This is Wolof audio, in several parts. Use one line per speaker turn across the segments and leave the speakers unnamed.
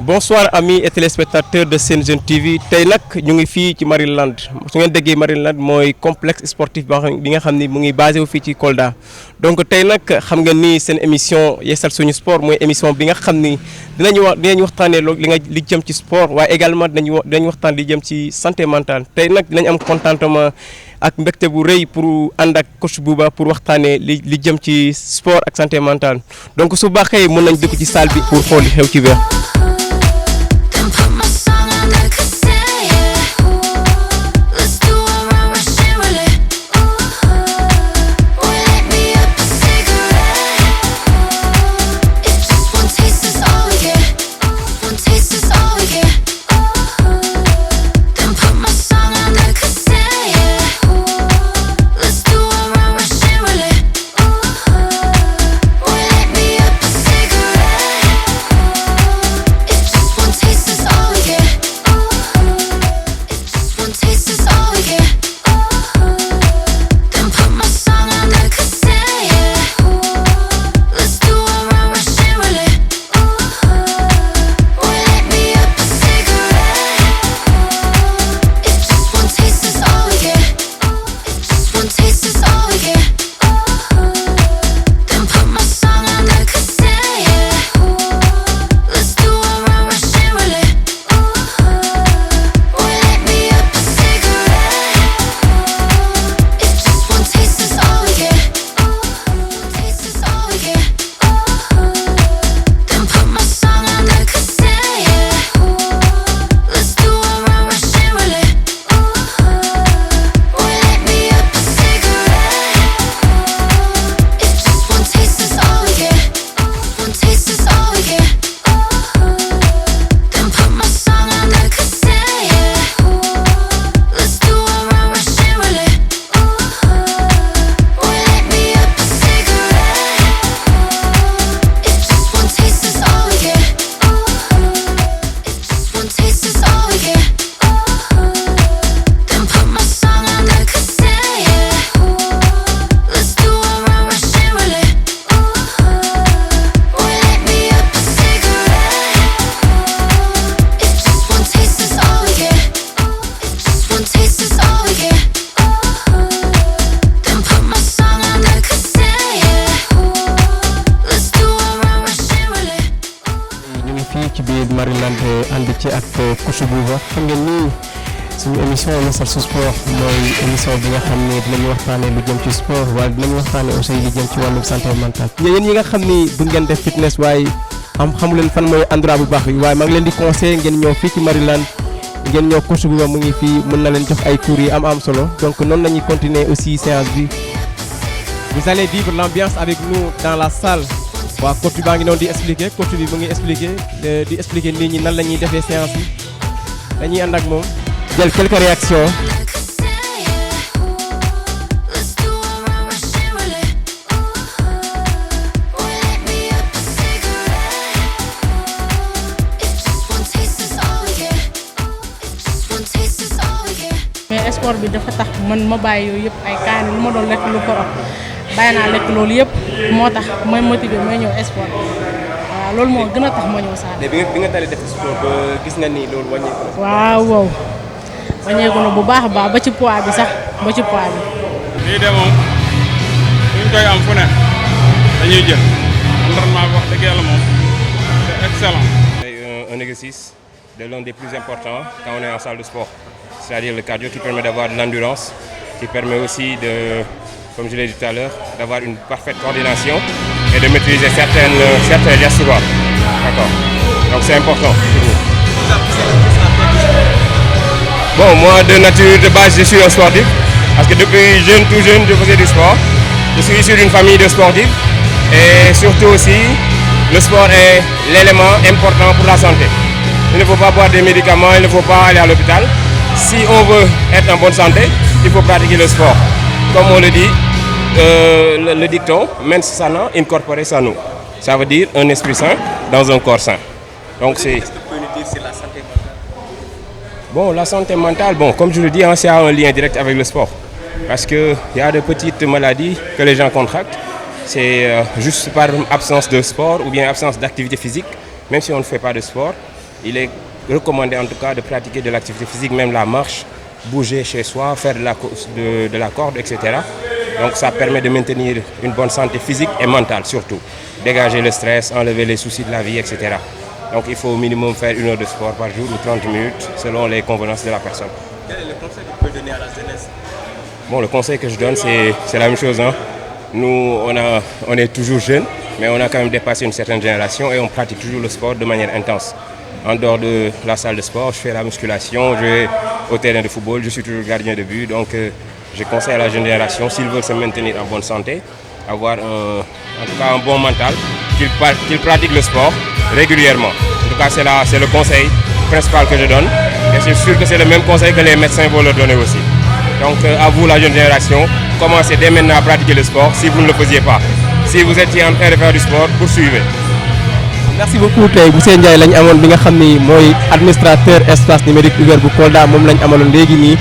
Bonsoir amis et téléspectateurs de Sen Jeune TV tey nag ñu ngi fii ci Maryland su ngeen déggee Maryland mooy complexe sportif bi nga xam ni mu ngi basé wu fii ci Kolda donc tey nag xam nga ni seen émission yeesal suñu sport mooy émission bi nga xam ni dinañ waxtaanee li jëm ci sport waaye également dinañ waxtaan li jëm ci santé mentale tey nag dinañ am contentement ak mbégte bu rëy pour ànd ak coach Bouba pour waxtaanee li jëm ci sport ak santé mentale donc su baaxee mën nañ dugg ci salle bi pour xool li xew ci biir. Maryland ànd ci ak coach Bouba xam ngeen ni suñu émission yeesal su sport mooy émission bi nga xam ne dinañu waxtaanee lu jëm ci sport waaye dinañu waxtaanee aussi li jëm ci wàllum santé mentale. yéen ñi nga xam ni bu ngeen def fitness waaye xamu leen fan mooy endroit bu baax bi waaye maa ngi leen di conseiller ngeen ñëw fii ci Maryland ngeen ñëw coach Bouba mu ngi fii mën na leen jox ay cours yi am solo donc noonu la ñuy continuer aussi séance bi. Vous allez vivre l'ambiance avec nous dans la salle. waaw coach bi baa ngi noonu di expliquer coach bi mu ngi expliquer nit ñi nan la ñuy defee séance bi dañuy ànd ak moom jël quelques réactions.
mais sport bi dafa tax man ma bàyyi yooyu yëpp ay kaani lu ma doon lekk lu ko bàyyi naa lekk loolu yëpp moo tax may motivé may ñëw sport waaw loolu moo gën a tax ma ñëw sax.
mais bi nga dalee def sport ba gis nga ni loolu wàññeeku na.
waaw wàññeeku na bu baax a baax ba ci poids bi sax ba ci poids bi.
lii de moom suñ koy am fu ne dañuy jël entraînement bi wax dëgg yàlla moom c'est excellent.
Un exercice de l'un des plus importants quand on est en salle de sport, c'est-à-dire le cardio qui permet d'avoir de l'endurance, qui permet aussi de, comme je l'ai dit tout à l'heure, d'avoir une parfaite coordination et de maîtriser certains gestes. D'accord. Donc c'est important pour nous. Bon, moi de nature, de base, je suis un sportif parce que depuis tout jeune, je faisais du sport. Je suis issu d'une famille de sportifs et surtout aussi, le sport est l'élément important pour la santé. Il ne faut pas boire des médicaments, il ne faut pas aller à l'hôpital. Si on veut être en bonne santé, il faut pratiquer le sport. Comme on le dit, le dicton mens sana in corpore sano. Ça veut dire un esprit sain dans un corps sain. Donc c'est.
Qu'est-ce que vous pouvez nous dire sur la santé mentale?
Bon, la santé mentale, bon, comme je le dis, c'est un lien direct avec le sport. Parce qu'il y a de petites maladies que les gens contractent. C'est juste par absence de sport ou bien absence d'activité physique. Même si on ne fait pas de sport, il est recommandé en tout cas de pratiquer de l'activité physique, même la marche, bouger chez soi, faire de la corde, etc. Donc ça permet de maintenir une bonne santé physique et mentale surtout. Dégager le stress, enlever les soucis de la vie, etc. Donc il faut au minimum faire 1 heure de sport par jour ou 30 minutes selon les convenances de la personne.
Quel est le conseil que vous pouvez donner à la jeunesse?
Bon, le conseil que je donne, c'est la même chose. Hein. Nous, on est toujours jeunes, mais on a quand même dépassé une certaine génération et on pratique toujours le sport de manière intense. En dehors de la salle de sport, je fais la musculation, je vais au terrain de football, je suis toujours gardien de but. Donc je conseille à la jeune génération, s'ils veulent se maintenir en bonne santé, avoir en tout cas un bon mental, qu'ils pratiquent le sport régulièrement. En tout cas, c'est le conseil principal que je donne. Et c'est sûr que c'est le même conseil que les médecins vont leur donner aussi. Donc à vous, la jeune génération, commencez dès maintenant à pratiquer le sport si vous ne le faisiez pas. Si vous étiez en train de faire du sport, poursuivez.
merci beaucoup tey monsieur Ndiaye lañ amoon bi nga xam ni mooy administrateur espace numérique ouvert bu Kolda moom lañ amaloon léegi nii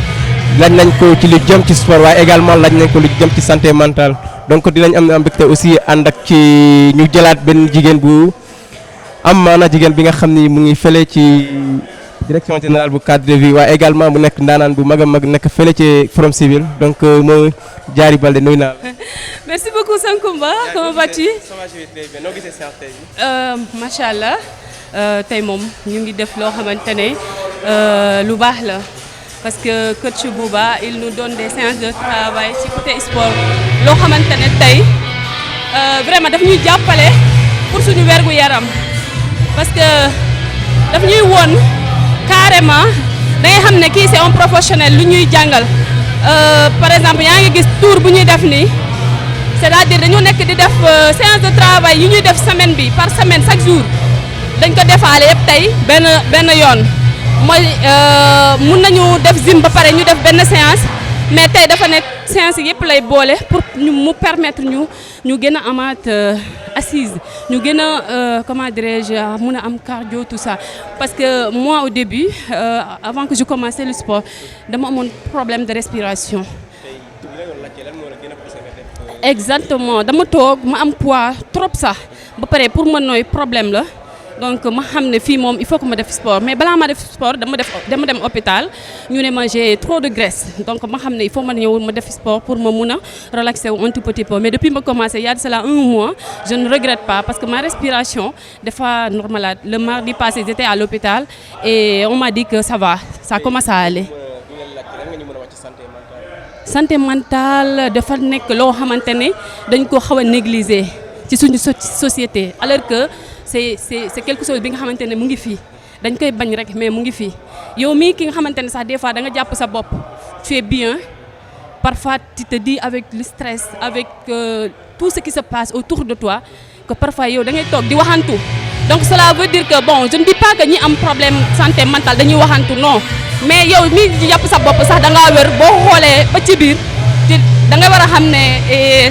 laaj nañ ko ci lu jëm ci sport waaye également laaj nañ ko lu jëm ci santé mentale donc dinañ am mbégte aussi ànd ak ci ñu jëlaat benn jigéen bu am maana jigéen bi nga xam ni mu ngi fële ci direction générale bu cadre de vie waaye également mu nekk ndaanaan bu mag a mag nekk fële ci Forum Civil donc mooy Diary Baldé nuyu naa la.
Merci beaucoup Sankumba, comment vas-tu?
Ça va, je vais très bien. Noo gisee séance tey bi?
Macha allah tey moom ñu ngi def loo xamante ne lu baax la parce que coach Bouba il nous donne des séances de travail ci côté sport loo xamante ne tey vraiment daf ñuy jàppale pour suñu wergu yaram parce que daf ñuy woon carrément da ngay xam ne kii c'est un professionnel lu ñuy jàngal par exemple yaa ngi gis tour bu ñuy def nii. c'est-à-dire dañoo nekk di def séance de travail yi ñuy def semaine bi par semaine chaque jour dañ ko defaale yëpp tey benn yoon mooy mun nañu def gym ba pare ñu def benn séance mais tey dafa nekk séance yëpp lay boole pour mu permettre ñu gën a amaat assise ñu gën a comment dirais-je mun a am cardio tout ça parce que moi au début avant que je commençais le sport dama amoon problème de respiration. Exactement dama toog ma am poids trop sax ba pare pour ma nooy problème la donc ma xam ne fii moom il faut que ma def sport mais balaa ma def sport dama dem hôpital ñu ne ma j'ai trop de graisse donc ma xam ne il faut ma ñëw ma def sport pour ma mun a relaxer wu un tout petit peu mais depuis ma commencé il y a de cela 1 mois je ne regrette pas parce que ma respiration dafa normale le mardi passé j'étais à l'hôpital et on m'a dit que ça va ça commence à aller. Santé mentale dafa nekk loo xamante ne dañ ko xaw a négliger ci suñu société alors que c'est quelque chose bi nga xamante ne mu ngi fii dañ koy bañ rek mais mu ngi fii yow mii ki nga xamante ne sax des fois da nga jàpp sa bopp tu es bien parfois tu te dis avec le stress avec tout ce qui se passe autour de toi que parfois yow da ngay toog di waxantu donc cela veut dire que bon je ne dis pas que ñi am problème santé mentale dañuy waxantu non. mais yow mii di jàpp sa bopp sax da ngaa wér boo xoolee ba ci biir da nga war a xam ne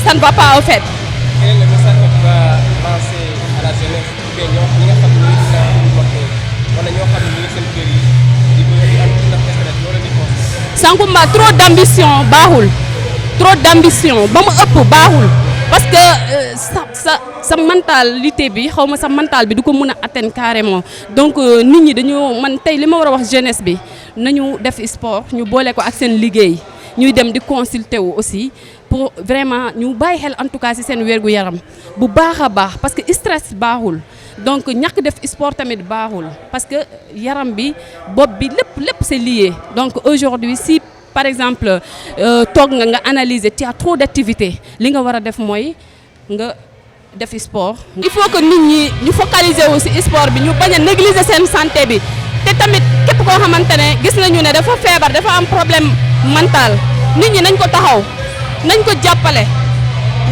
ça ne va pas au fait.
Quel est le message que tu vas lancer à la jeunesse ou bien ñi nga xam ne ñu ngi wala ñoo xam ne ñu ngi seen kër yi di am ndax stress loolu di ko.
Sankumba trop d'ambition baaxul trop d'ambition ba mu ëpp baaxul parce que sa mentalité bi xaw ma sa mental bi du ko mën a atteindre carrément donc nit ñi dañu man tey li ma war a wax jeunesse bi. nañu def sport ñu boole ko ak seen liggéey ñuy dem di consulter wu aussi pour vraiment ñu bàyyi xel en tout cas ci seen wérgu yaram bu baax a baax parce que stress baaxul donc ñàkk def sport tamit baaxul parce que yaram bi bopp bi lépp c'est lié donc aujourd'hui si par exemple toog nga analyser tu as trop d'activités li nga war a def mooy nga def sport. il faut que nit ñi ñu focaliser wu ci sport bi ñu bañ a négliger seen santé bi. te tamit képp koo xamante ne gis nañu ne dafa feebar dafa am problème mental nit ñi nañ ko taxaw nañ ko jàppale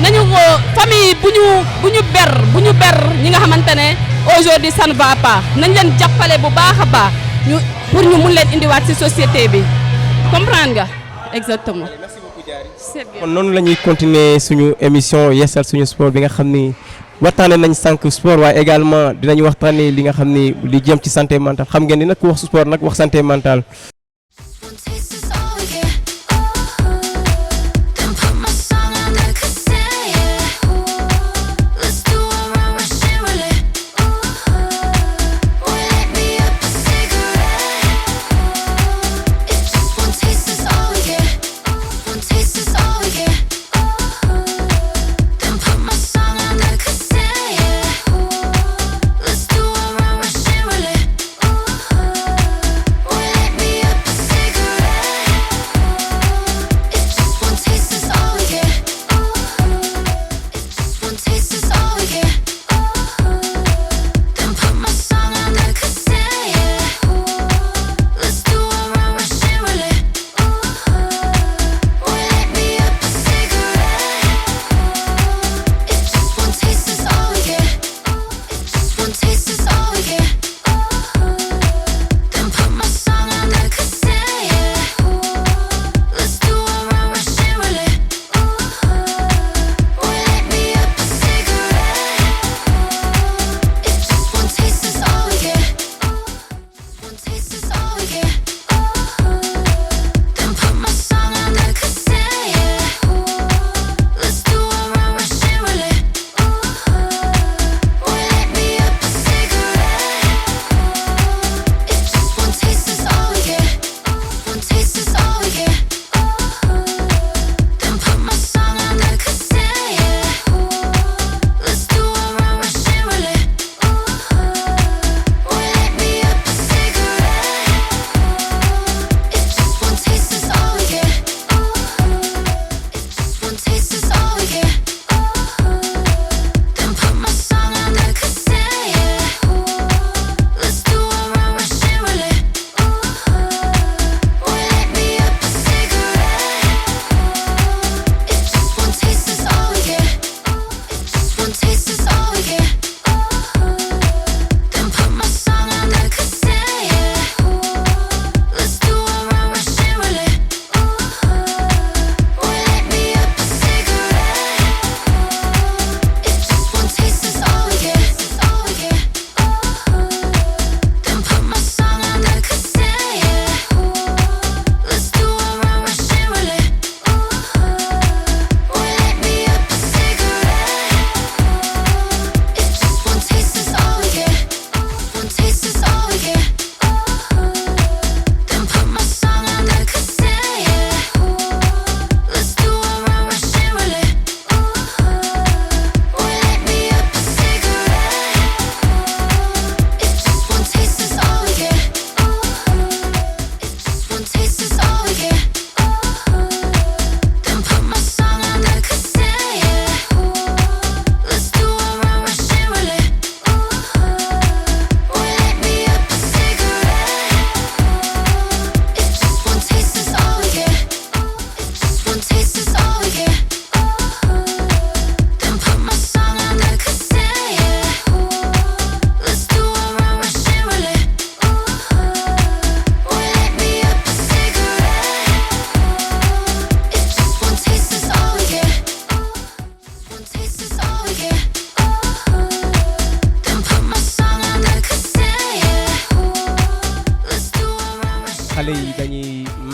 nañu ko famille bu ñu ber ñi nga xamante ne aujourd'hui ça ne va pas nañ leen jàppale bu baax a baax ñu pour ñu mun leen indiwaat ci société bi comprendre nga exactement.
Merci beaucoup Diary.
C'est bien.
kon noonu la ñuy continuer suñu émission yeesal suñu sport bi nga xam ni waxtaane nañ sànq sport waaye également dinañ waxtaane li nga xam ni li jëm ci santé mentale xam ngeen ni nag ku wax sport nag wax santé mentale.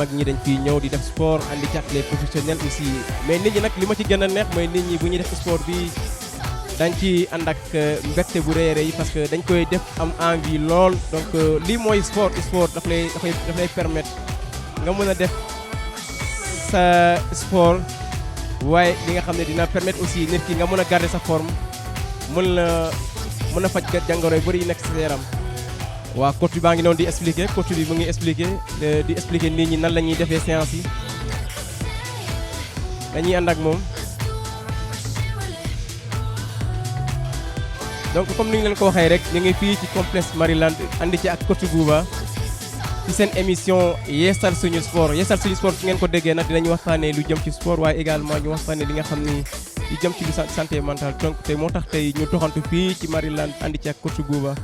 mag ñi dañ fiy ñëw di def sport andi ci ak les professionnels aussi mais nit ñi nag li ma ci gën a neex mooy nit ñi bu ñuy def sport bi dañ ci ànd ak mbégte bu rëy a rëy parce que dañ koy def am envie lool donc lii mooy sport daf lay permettre nga mën a def sa sport waaye li nga xam ne dina permettre aussi nit ki nga mën a garder sa forme mën a faj jàngoro yu bëri yu nekk sa yaram. waa coach bi baa ngi noonu di expliquer coach bi mu ngi expliquer nit ñi nan la ñuy defee séance yi dañuy ànd ak moom. donc comme ni ñu leen ko waxee rek ñu ngi fii ci complexe Maryland andi ci ak coach Bouba ci seen émission yeesal suñu sport su ngeen ko déggee nag dinañu waxtaanee lu jëm ci sport waaye également ñu waxtaanee li nga xam ni lu jëm ci lu santé mentale donc tey moo tax tey ñu doxantu fii ci Maryland andi ci ak coach Bouba.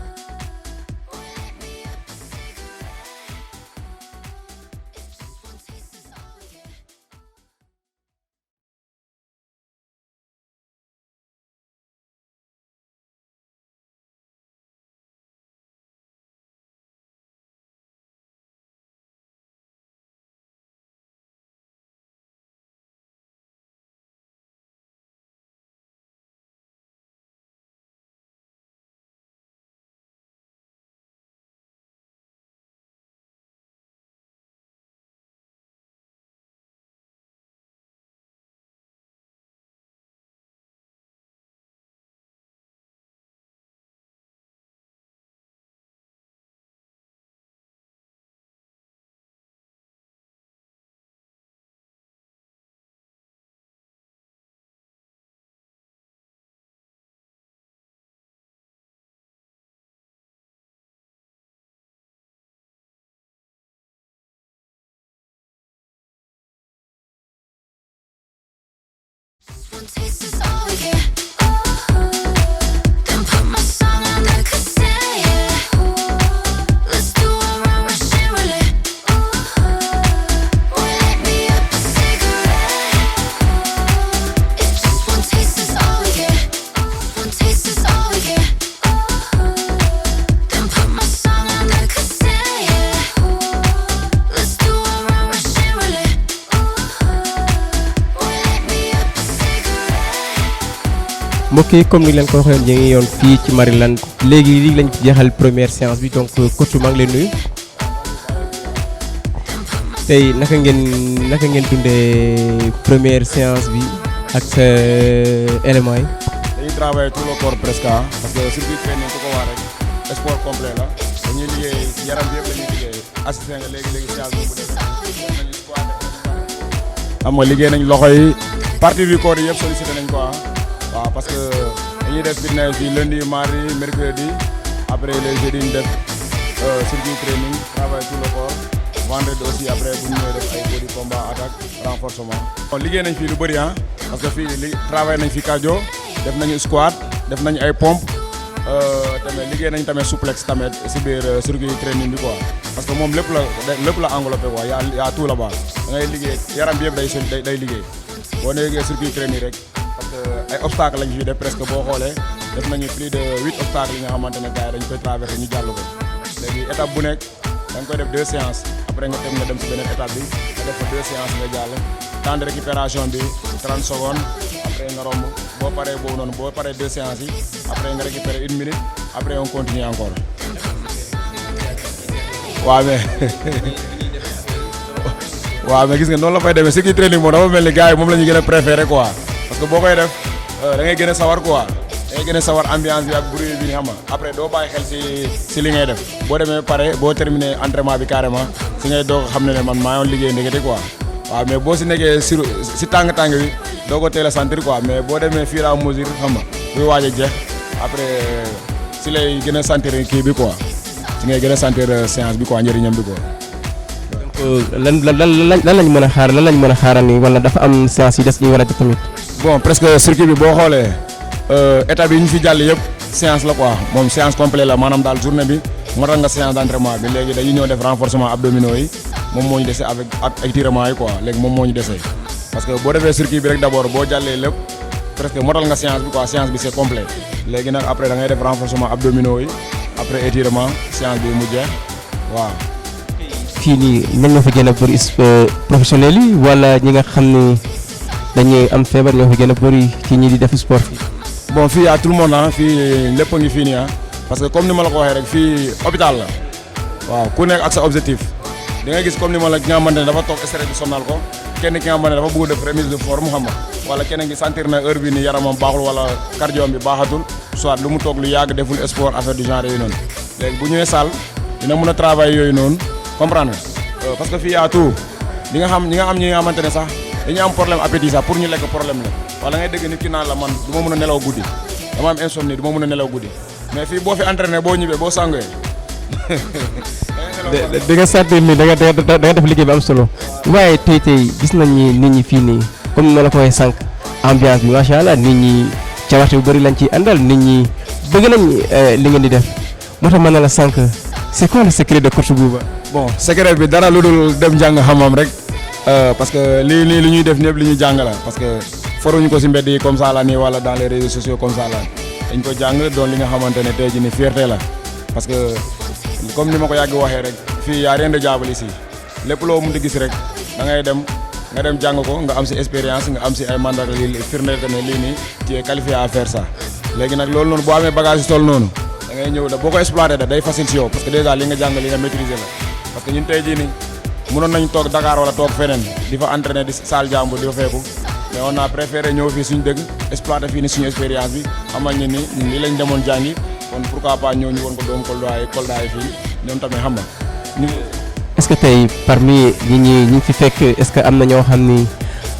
One taste is all we get. Then put my song on the cassette. Let's do a run, rush and roulette. Boy, light me up a cigarette. If just one taste is all we get. One taste is all we get. Then put my song on the cassette. Let's do a run, rush and roulette. Boy, light me up a cigarette.
mbokk yi comme ni leen ko waxee ñu ngi yoon fii ci Maryland léegi lañ ci jeexal première séance bi donc coach maa ngi leen nuyu tey naka ngeen dundee première séance bi ak sa éléments yi.
dañuy travailler tout le corps presque parce que circuit training ku ko wax rek sport complet la dañuy liggéey yaram bi yëpp la ñuy liggéey assisté nga léegi séance bi bu def nañu squat xam nga liggéey nañ loxo yi partie du corps yi yëpp sollicité nañ quoi waaw parce que dañuy def fitness bi lundi mardi mercredi après les jeudis ñu def circuit training travail tout le corps vendredi aussi après bu ñu ñëwee def ay body combat attaque renforcement. bon liggéey nañ fii lu bëri parce que fii travail nañ fi cardio def nañu squat def nañu ay pompe tamit liggéey nañ tamit souplesse tamit si biir circuit training bi quoi parce que moom lépp la englobé quoi y a tout là-bas da ngay liggéey yaram bi yëpp day liggéey boo nekkee circuit training rek. ay obstacles lañ fi def presque boo xoolee def nañu plus de 8 obstacles yi nga xamante ne gars yi dañ koy traversé ñu jàll ko léegi étape bu nekk da nga koy def 2 séances après nga dem si beneen étape bi nga def ko 2 séances nga jàll temps de récupération bi 30 secondes après nga romb boo paree boobu noonu boo paree 2 séances yi après nga récupérer 1 minute après on continue encore waaw mais gis nga noonu la fay demee circuit training moom dafa mel ni gars yi moom la ñu gën a préféré quoi parce que boo koy def da ngay gën a sawar quoi da ngay gën a sawar ambiance bi ak bruit bi ni xam nga après doo bàyyi xel si li ngay def boo demee pare boo terminé entraînement bi carrément si ngay doog xam ne man maa yoon liggéey ndekete quoi waaw mais boo si nekkee si tàng-tàng bi doo ko teel a sentir quoi mais boo demee fur et à mesure xam nga buy waaj a jeex après si lay gën a sentir kii bi quoi si ngay gën a sentir séance bi quoi njëriñam bi quoi.
lan lañ mën a xaar lan lañ mën a xaaral ni wala dafa am séance yi des ñu war a def tamit.
bon presque circuit bi boo xoolee étape yi ñu fi jàll yëpp séance la quoi moom séance complet la maanaam daal journée bi moo tax nga séance d'entraînement bi léegi dañuy ñëw def renforcement abdominaux yi moom moo ñu dese avec ak étirement yi quoi léegi moom moo ñu dese parce que boo defee circuit bi rek d'abord boo jàllee lépp presque motal nga séance bi quoi séance bi c'est complet léegi nag après da ngay def renforcement abdominaux yi après étirement séance bi mu jeex waaw.
fii nii ñan ñoo fi gën a bëri professionnels yi wala ñi nga xam ni dañuy am feebar ñoo fi gën a bëri ci ñi di def sport fii.
bon fii à tout le monde ah fii lépp a ngi fii nii ah parce que comme ni ma la ko waxee rek fii hôpital la waaw ku nekk ak sa objectif di nga gis comme ni ma la ki nga xamante ne dafa toog stress bi sonal ko kenn ki nga xamante ne dafa bëgg def remise de forme xam nga wala keneen gi sentir na heure bi ni yaramam baaxul wala cardio bi baaxatul soit lu mu toog lu yàgg deful sport affaire du genre yooyu noonu léegi bu ñëwee salle dina mën a travailler yooyu noonu comprendre nga parce que fii à tout ñi nga xamante ne sax dañuy am problème appétit sax pour ñu lekk problème la wala ngay dégg nit ki naan la man du ma mën a nelaw guddi dama am insomnie du ma mën a nelaw guddi mais fii boo fi entraîné boo ñibbee boo sàngee
di nga sentir ni da nga def liggéey bi am solo waaye tey gis nañ ni nit ñi fii nii comme ni ma la ko waxee sànq ambiance bi macha allah nit ñi cawarte bu bëri lañ ciy àndal nit ñi bëgg nañ li ngeen di def moo tax ma ne la sànq c'est quoi le secret de coach Bouba.
bon secret bi dara lu dul dem jàng xam-xam rek parce que lii nii li ñuy def ñëpp li ñuy jàng la parce que foruñu ko si mbedd yi comme ça la nii wala dans les réseaux sociaux comme ça la dañ ko jàng doon li nga xamante ne tey jii ni fierté la parce que comme ni ma ko yàgg waxee rek fii y a rien de diable ici lépp loo mën di gis rek da ngay dem nga dem jàng ko nga am si expérience nga am si ay mandat li firndeel que ne lii nii tu es qualifié à faire ça léegi nag loolu noonu boo amee bagage yu toll noonu da ngay ñëw da boo ko exploité da day facile si yow parce que déjà li nga jàng li nga maîtriser la parce que ñun tey jii nii mënoon nañu toog Dakar wala toog feneen di fa entraîner di salle jàmbur di fa feeku mais on a préféré ñëw fii suñu dëgg exploité fii ni suñu expérience bi xamal ni lii lañ demoon jàngi kon pourquoi pas ñëw ñu woon ko doomu Kolda yi fii ñoom tamit xam nga ñu.
est-ce que tey parmi ñi fi fekk est-ce que am na ñoo xam ni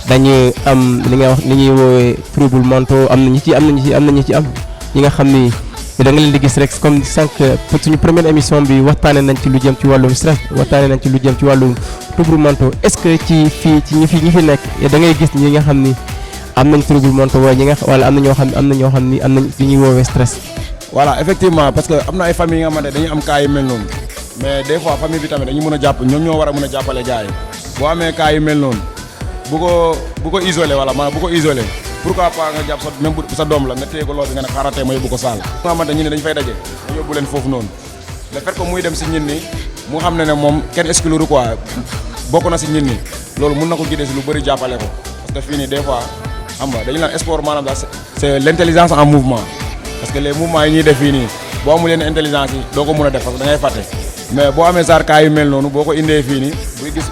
dañu am li nga wax li ñuy woowee trouble mentaux am na ñi nga xam ni da nga leen di gis rek comme sànq suñu première émission bi waxtaanee nañ ci lu jëm ci wàllum stress waxtaanee nañ ci lu jëm ci wàllum trouble mentaux est-ce que ci ñi fi nekk da ngay gis ñi nga xam ni am nañ trouble mentaux wala am na ñoo xam ni am nañ li ñuy woowee stress.
voilà effectivement parce que am na ay famille yi nga xamante ne dañuy am cas yu mel noonu mais des fois famille bi tamit dañu mën a jàpp ñoom ñoo war a mën a jàppale gars yi boo amee cas yu mel noonu bu ko isolé wala maanaam bu ko isolé pourquoi pas nga jàpp même bu sa doom la nga téye ko loolu bi nga ne xaaratee ma yóbbu ko saal nga xamante ñu ne dañu fay daje nga yóbbu leen foofu noonu le fait que muy dem si ñin ni mu xam ne moom kenn exclure quoi bokk na si ñin ni loolu mun na ko guider si lu bëri jàppale ko parce que fii nii des fois xam nga dañu naan sport maanaam daal c'est l'intelligence en mouvement parce que les mouvements yi ñuy def fii nii boo amul yenn intelligence yi doo ko mën a def parce que da ngay fàtte mais boo amee saar cas yu mel noonu boo ko indee fii nii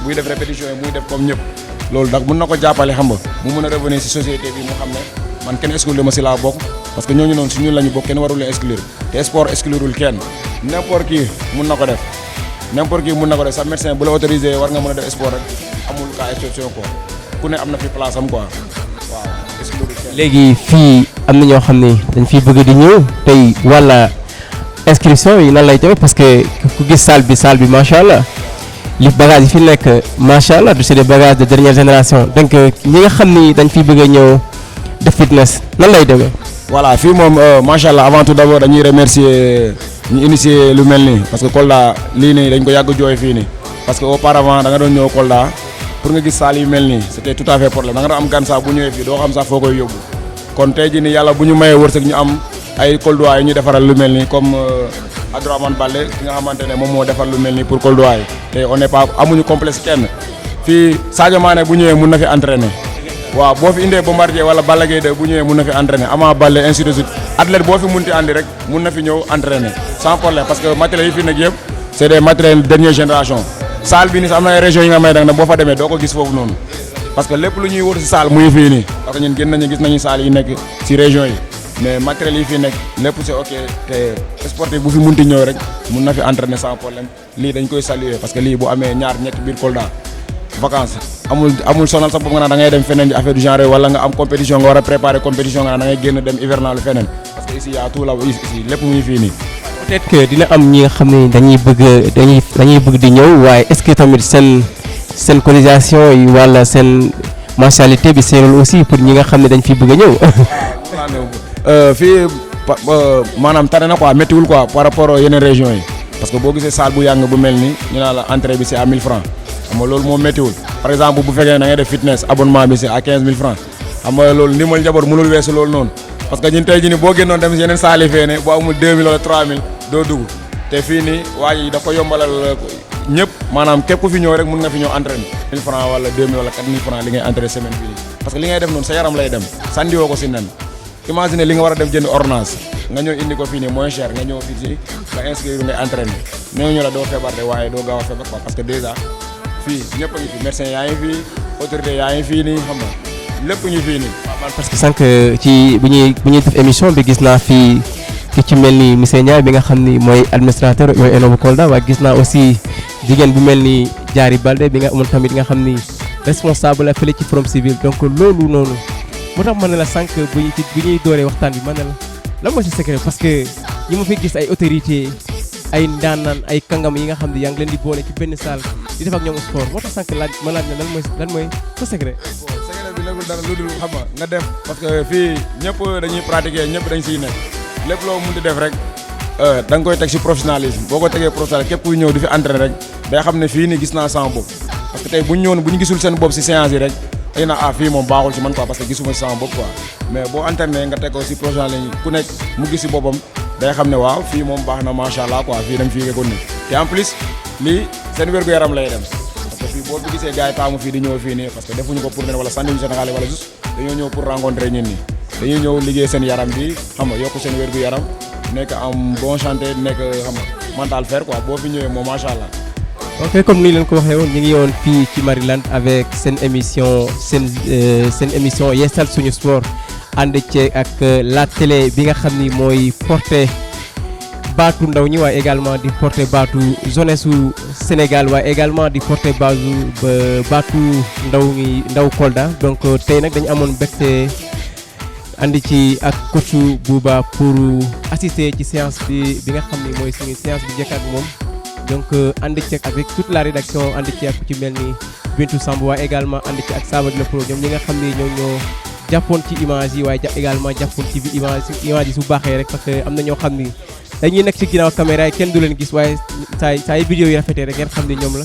buy def répétition yi muy def comme ñëpp loolu nag mën na ko jàppale xam nga mu mën a revenir si société bi mu xam ne man kenn exclure ma si laa bokk parce que ñooñu noonu si ñun la ñu bokk kenn warul leen exclure te sport exclureul kenn n'importe qui mun na ko def sa médecin bu la autorisé war nga mën a def sport rek amul cas exception quoi ku ne am na fi place am quoi waaw exclure kenn.
léegi fii am na ñoo xam ne dañ fiy bëgg di ñëw tey wala inscription yi nan lay demee parce que ku gis salle bi macha allah. li bagage yi fi nekk macha allah c'est des bagages de dernière génération donc ñi nga xam ni dañ fiy bëgg a ñëw def fitness nan lay demee.
voilà fii moom macha allah avant tout d'abord dañuy remercier ñu initier lu mel nii parce que Kolda lii nii dañ ko yàgg jooy fii nii parce que auparavant da nga doon ñëw Kolda pour nga gis salle yu mel nii c'était tout à fait problème da nga doon am gan sax bu ñëwee fii doo xam sax foo koy yóbbu kon tey jii nii yàlla bu ñu mayee wërsëg ñu am ay Kolda yi ñu defaral lu mel nii comme. Abdourahmane Baldé ki nga xamante ne moom moo defar lu mel ni pour Kolda yi te on n'est pas amuñu complexe kenn fii Sadio Mané bu ñëwee mun na fi entraîner waaw boo fi indee Bombardier wala Balla Gaye 2 bu ñëwee mun na fi entraîner Ama Baldé ainsi de suite athlète boo fi munti andi rek mun na fi ñëw entraîner sans problème parce que matériels yi fi nekk yëpp c'est des matériels dernière génération salle bi nii sax am na ay régions yi nga may nag boo fa demee doo ko gis foofu noonu parce que lépp lu ñuy wër si salle muy fii nii parce que ñun gis nañu salle yi nekk si régions yi mais matériel yi fi nekk lépp c'est ok te sportif bu fi munti ñëw rek mun na fi entraîner sans problème lii dañ koy saluer parce que lii bu amee ñaar ñetti biir Kolda vacances amul sonal sax boobu nga naan da ngay dem feneen di affaire du genre wala nga am compétition nga war a préparer compétition nga naan da ngay génn dem hivernal feneen parce que ici y a tout là ici lépp mu ngi fii nii.
peut-être que dina am ñi nga xam ne dañuy bëgg di ñëw waaye est-ce que tamit seen cotisation yi wala seen mensualité bi seerul aussi pour ñi nga xam ne dañ fiy bëgg a ñëw.
fii maanaam tane na quoi méttiwul quoi par rapport yeneen régions yi parce que boo gisee salle bu yàng bu mel ni ñu naan la entrée bi c'est à 1000 francs xam nga loolu moom méttiwul par exemple bu fekkee da ngay def fitness abonnement bi c'est à 15 000 francs xam nga loolu ndimbal njaboot mënul weesu loolu noonu parce que ñun tey jii nii boo génnoon dem si yeneen salle yi fee ne boo amul 2000 wala 3000 doo dugg te fii nii waa ji da ko yombalal ñëpp maanaam képp ku fi ñëw rek mun nga fi ñëw entraîner 1000 francs wala 2000 wala 4000 francs li ngay entraîner semaine bii parce que li ngay def noonu sa yaram lay dem sandiwoo ko si nen imagine li nga war a dem jënd ordonnance nga ñëw indi ko fii nii moins cher nga ñëw fii si nga inscrire ngay entraîner néew ñu la doo feebar de waaye doo gaaw a feebar quoi parce que déjà fii ñëpp a ngi fi médecin yaa ngi fii autorité yaa ngi fii nii xam nga lépp ñu fii nii.
parce que sànq ci bu ñuy def émission bi gis naa fii ki ci mel ni monsieur Ndiaye bi nga xam ni mooy administrateur mooy Enobo Kolda waaye gis naa aussi jigéen bu mel ni Diary Balde bi nga amoon tamit nga xam ni responsable la fële ci Forum Civil donc loolu noonu moo tax ma ne la sànq bu ñuy dooree waxtaan bi ma ne la lan mooy si secret parce que ñi ma fi gis ay autorité ay ndaanaan ay kàngam yi nga xam ne yaa ngi leen di boole ci benn salle di def ak ñoom sport moo tax sànq ma laaj ne lan mooy sa secret.
secret bi nekkul dara lu dul xam nga def parce que fii ñëpp dañuy pratiquer ñëpp dañ siy nekk lépp loo mun di def rek da nga koy teg si professionnalisme boo ko tegee professionnalisme képp kuy ñëw di fi entraîner rek day xam ne fii nii gis naa sama bopp parce que tey bu ñu ñëwoon bu ñu gisul seen bopp si séance yi rek xëy na fii moom baaxul si man quoi parce que gisuma si sama bopp quoi mais boo entraîner nga teg ko si professionnalisme ku nekk mu gis si boppam day xam ne waaw fii moom baax na macha allah quoi fii dem fii nga ko nii te en plus lii seen wér-gu-yaram lay dem parce que fii boo fi gisee gars yi taamu fii di ñëw fii nii parce que defuñu ko pour nen wala sànniñu Sénégal wala juste dañoo ñëw pour rencontrer ñun nii dañuy ñëw liggéey seen yaram bi xam nga yokk seen wér-gu-yaram nekk am bon santé nekk xam nga mental faire quoi boo fi ñëwee moom macha allah.
ok comme ni leen ko waxee woon ñu ngi woon fii ci Maryland avec seen émission seen émission yeesal suñu sport ànd ceeg ak la télé bi nga xam ni mooy porté baatu ndaw ñi waaye également di porté baatu jeunesse su Sénégal waaye également di porté baatu ndaw Kolda donc tey nag dañu amoon mbégte andi ci ak coach Bouba pour assister ci séance bi nga xam ni mooy suñu séance bi njëkk ak moom donc andi ci avec toute la rédaction andi ci ak ku ci mel ni Bintou Samb waaye également andi ci ak Sabad le pro ñoom ñi nga xam ni ñoo jàppoon ci image yi waaye également jàppoon ci image yi su baaxee rek parce que am na ñoo xam ni dañuy nekk ci ginnaaw caméra yi kenn du leen gis waaye saa yi vidéo yi rafetee rek ngeen xam ni ñoom la